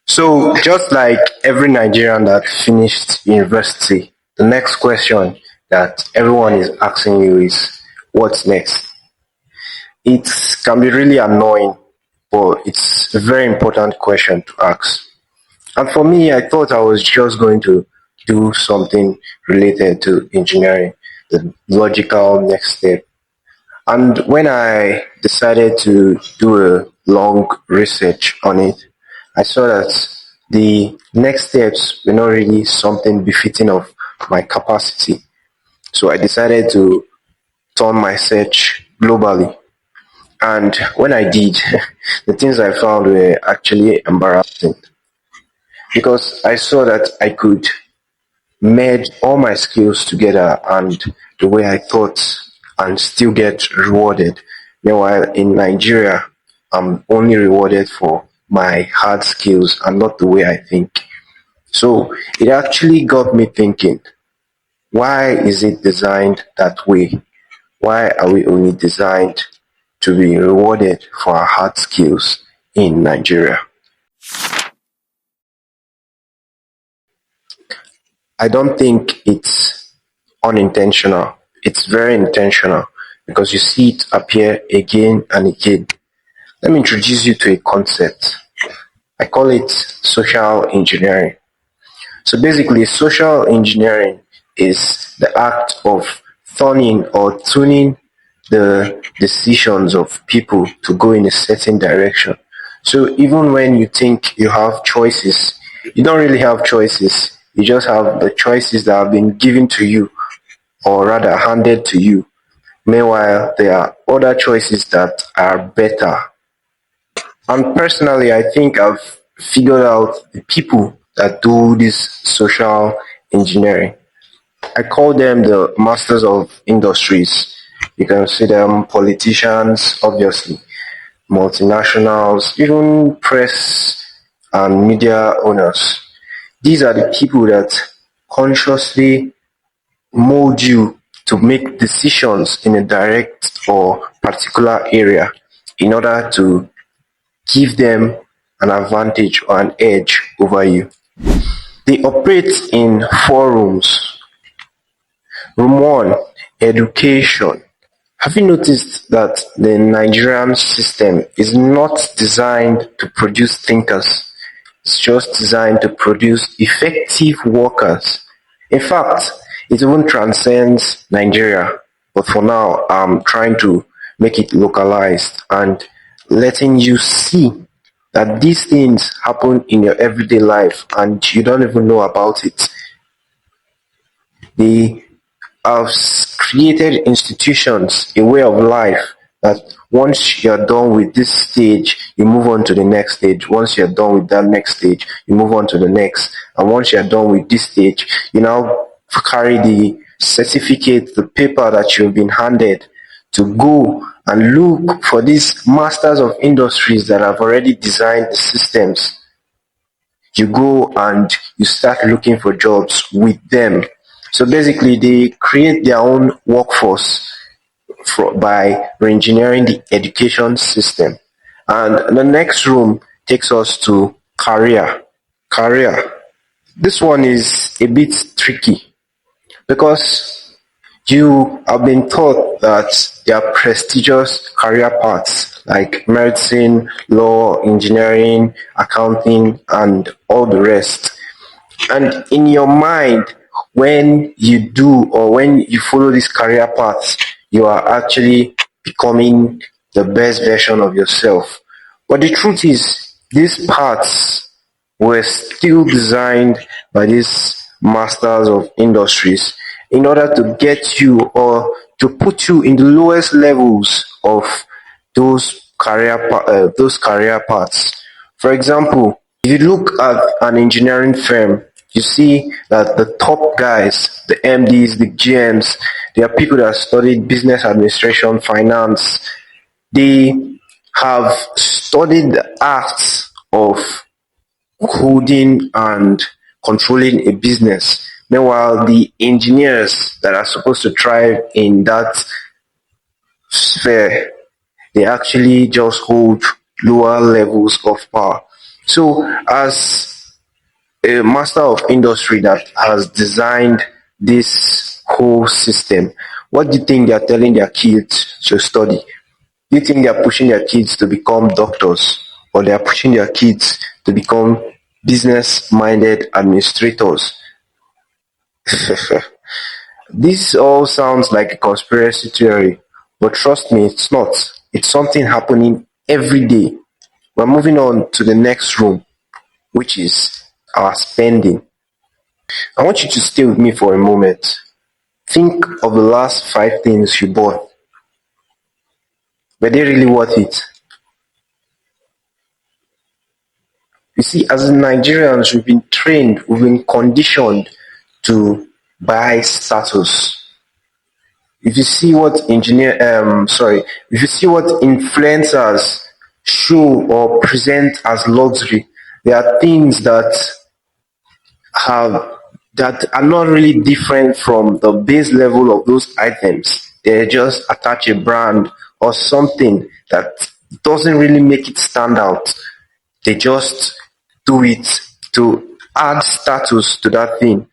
So, just like every Nigerian that finished university, the next question that everyone is asking you is, what's next? It can be really annoying, but it's a very important question to ask. And for me, I thought I was just going to do something related to engineering, the logical next step. And when I decided to do a long research on it, I saw that the next steps were not really something befitting of my capacity. So I decided to turn my search globally. And when I did, the things I found were actually embarrassing because I saw that I could merge all my skills together and the way I thought and still get rewarded. Meanwhile, in Nigeria, I'm only rewarded for my hard skills and not the way I think. So it actually got me thinking, why is it designed that way? Why are we only designed to be rewarded for our hard skills in Nigeria? I don't think it's unintentional. It's very intentional because you see it appear again and again. Let me introduce you to a concept. I call it social engineering. So basically, social engineering is the act of turning or tuning the decisions of people to go in a certain direction. So even when you think you have choices, you don't really have choices. You just have the choices that have been given to you or rather handed to you. Meanwhile, there are other choices that are better. And personally, I think I've figured out the people that do this social engineering. I call them the masters of industries. You can see them politicians, obviously, multinationals, even press and media owners. These are the people that consciously mold you to make decisions in a direct or particular area in order to give them an advantage or an edge over you. They operate in four rooms. Room one, education. Have you noticed that the Nigerian system is not designed to produce thinkers? It's just designed to produce effective workers. In fact, it even transcends Nigeria. But for now, I'm trying to make it localized and letting you see that these things happen in your everyday life and you don't even know about it. They have created institutions, a way of life that once you're done with this stage, you move on to the next stage. Once you're done with that next stage, you move on to the next. And once you're done with this stage, you now carry the certificate, the paper that you've been handed to go and look for these masters of industries that have already designed the systems. You go and you start looking for jobs with them. So basically, they create their own workforce by re-engineering the education system. And the next room takes us to career. Career. This one is a bit tricky because you have been taught that there are prestigious career paths like medicine, law, engineering, accounting, and all the rest. And in your mind, when you do or when you follow this career path, you are actually becoming the best version of yourself. But the truth is, these paths were still designed by these masters of industries in order to get you or to put you in the lowest levels of those career paths. For example, if you look at an engineering firm, you see that the top guys, the MDs, the GMs, they are people that studied business administration, finance. They have studied the arts of coding and controlling a business. Meanwhile, the engineers that are supposed to thrive in that sphere, they actually just hold lower levels of power. So, as a master of industry that has designed this whole system, what do you think they are telling their kids to study? Do you think they are pushing their kids to become doctors, or they are pushing their kids to become business minded administrators? This all sounds like a conspiracy theory, but trust me, it's not. It's something happening every day. We're moving on to the next room, which is our spending. I want you to stay with me for a moment. Think of the last 5 things you bought. Were they really worth it? You see, as Nigerians, we've been trained, we've been conditioned to buy status. If you see what if you see what influencers show or present as luxury, there are things have that are not really different from the base level of those items. They just attach a brand or something that doesn't really make it stand out. They just do it to add status to that thing.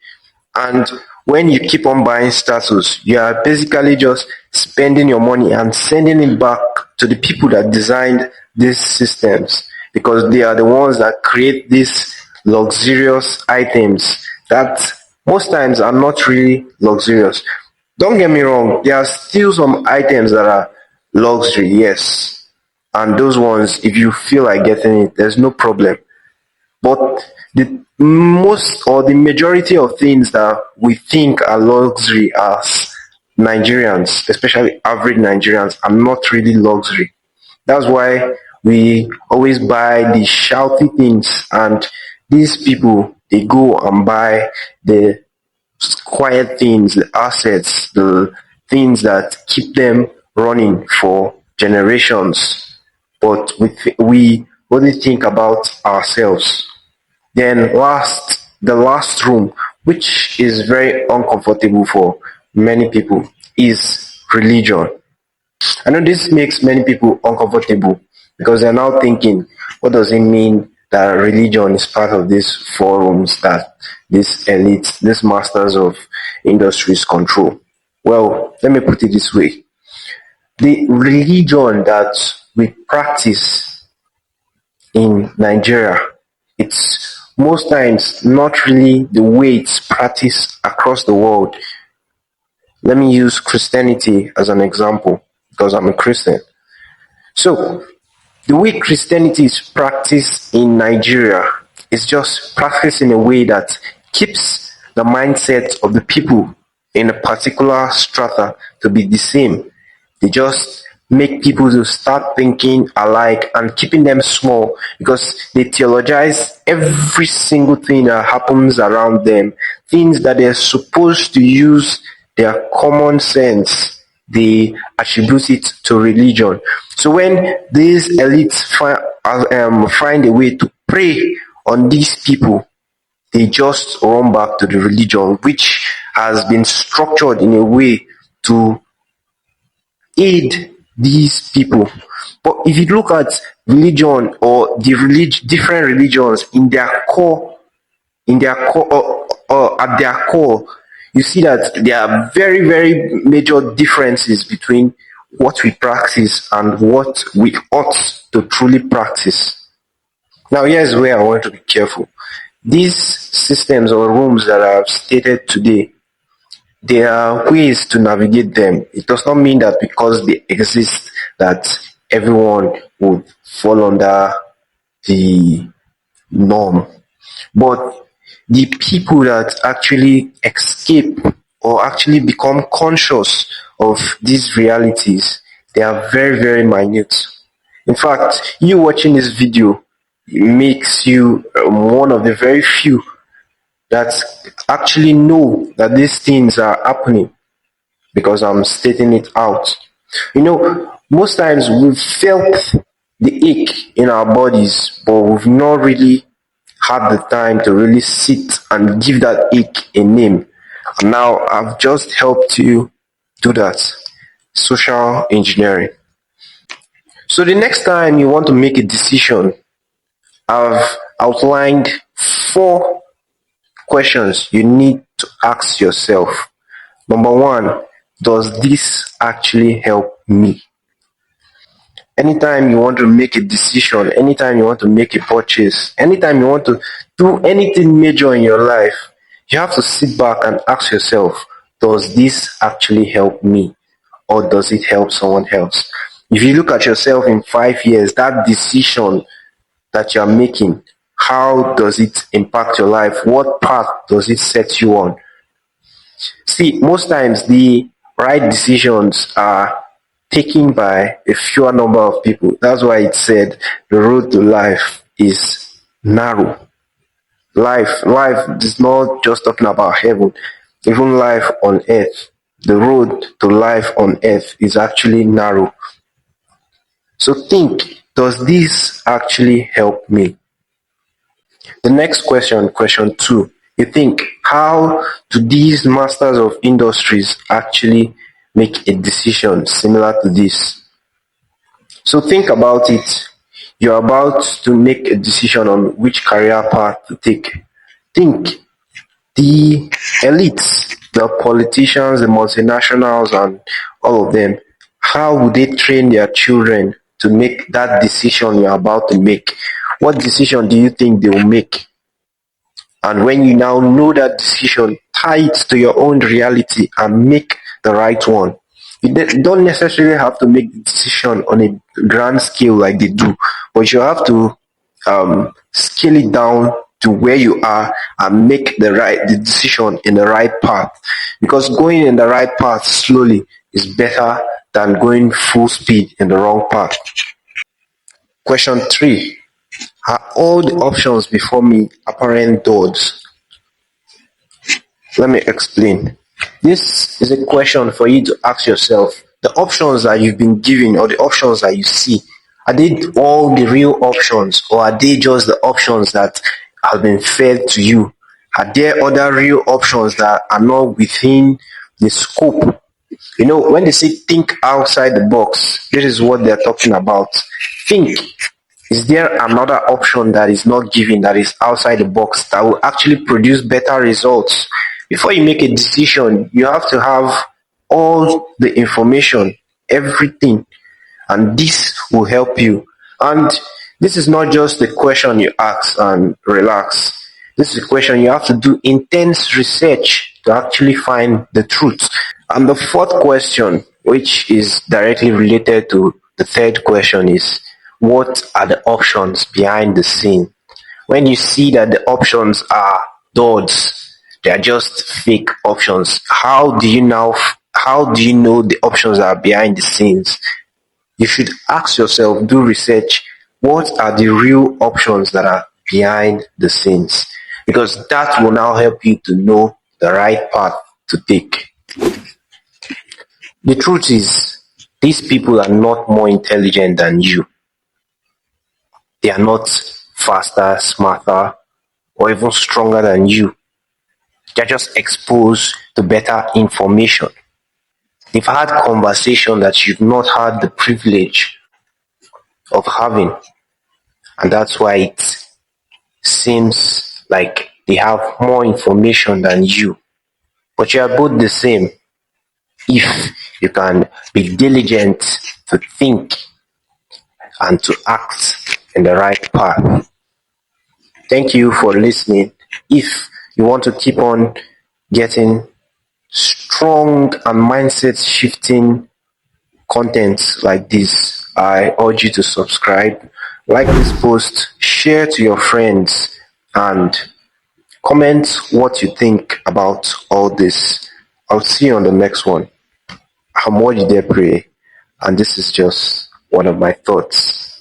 And when you keep on buying status, you are basically just spending your money and sending it back to the people that designed these systems, because they are the ones that create these luxurious items that most times are not really luxurious. Don't get me wrong, there are still some items that are luxury, yes. And those ones, if you feel like getting it, there's no problem. But the most or the majority of things that we think are luxury as Nigerians, especially average Nigerians, are not really luxury. That's why we always buy the shouty things, and these people, they go and buy the quiet things, the assets, the things that keep them running for generations. But we only think about ourselves. Then the last room, which is very uncomfortable for many people, is religion. I know this makes many people uncomfortable because they're now thinking, what does it mean that religion is part of these forums that these elites, these masters of industries control? Well, let me put it this way. The religion that we practice in Nigeria, it's most times not really the way it's practiced across the world. Let me use Christianity as an example because I'm a Christian. So, the way Christianity is practiced in Nigeria is just practiced in a way that keeps the mindset of the people in a particular strata to be the same. They just make people to start thinking alike and keeping them small because they theologize every single thing that happens around them. Things that they're supposed to use their common sense, they attribute it to religion. So when these elites find a way to prey on these people, they just run back to the religion, which has been structured in a way to aid these people. But if you look at religion or the different religions in their core or at their core, you see that there are very, very major differences between what we practice and what we ought to truly practice. Now, here's where I want to be careful. These systems or rooms that I've stated today, there are ways to navigate them. It does not mean that because they exist that everyone would fall under the norm. But the people that actually escape or actually become conscious of these realities, they are very, very minute. In fact, you watching this video makes you one of the very few that actually know that these things are happening because I'm stating it out. You know, most times we've felt the ache in our bodies, but we've not really had the time to really sit and give that ache a name. And now I've just helped you do that. Social engineering. So the next time you want to make a decision I've outlined 4 questions you need to ask yourself. Number 1, does this actually help me? Anytime you want to make a decision, anytime you want to make a purchase, anytime you want to do anything major in your life, you have to sit back and ask yourself, does this actually help me, or does it help someone else? If you look at yourself in 5 years, that decision that you're making, how does it impact your life? What path does it set you on? See, most times the right decisions are taken by a fewer number of people. That's why it said the road to life is narrow. Life is not just talking about heaven, even life on earth. The road to life on earth is actually narrow. So think, does this actually help me? The next question, question 2, you think, how do these masters of industries actually make a decision similar to this? So think about it. You're about to make a decision on which career path to take. Think, the elites, the politicians, the multinationals, and all of them, how would they train their children to make that decision you're about to make? What decision do you think they will make? And when you now know that decision, tie it to your own reality and make the right one. You don't necessarily have to make the decision on a grand scale like they do, but you have to scale it down to where you are and make the decision in the right path. Because going in the right path slowly is better than going full speed in the wrong path. Question 3. Are all the options before me apparent doors? Let me explain. This is a question for you to ask yourself. The options that you've been given or the options that you see, are they all the real options, or are they just the options that have been fed to you? Are there other real options that are not within the scope? When they say think outside the box, this is what they're talking about. Think, is there another option that is not given, that is outside the box, that will actually produce better results? Before you make a decision, you have to have all the information, everything, and this will help you. And this is not just a question you ask and relax. This is a question you have to do intense research to actually find the truth. And the 4th question, which is directly related to the 3rd question, is what are the options behind the scene? When you see that the options are duds, they are just fake options, how do you know the options are behind the scenes? You should ask yourself, do research, what are the real options that are behind the scenes? Because that will now help you to know the right path to take. The truth is, these people are not more intelligent than you. They are not faster, smarter, or even stronger than you. They're just exposed to better information. They've had conversation that you've not had the privilege of having. And that's why it seems like they have more information than you. But you are both the same if you can be diligent to think and to act in the right path. Thank you for listening. If you want to keep on getting strong and mindset shifting content like this, I urge you to subscribe, like this post, share to your friends, and comment what you think about all this. I'll see you on the next one. I'm Wodi Diepreye, and this is just one of my thoughts.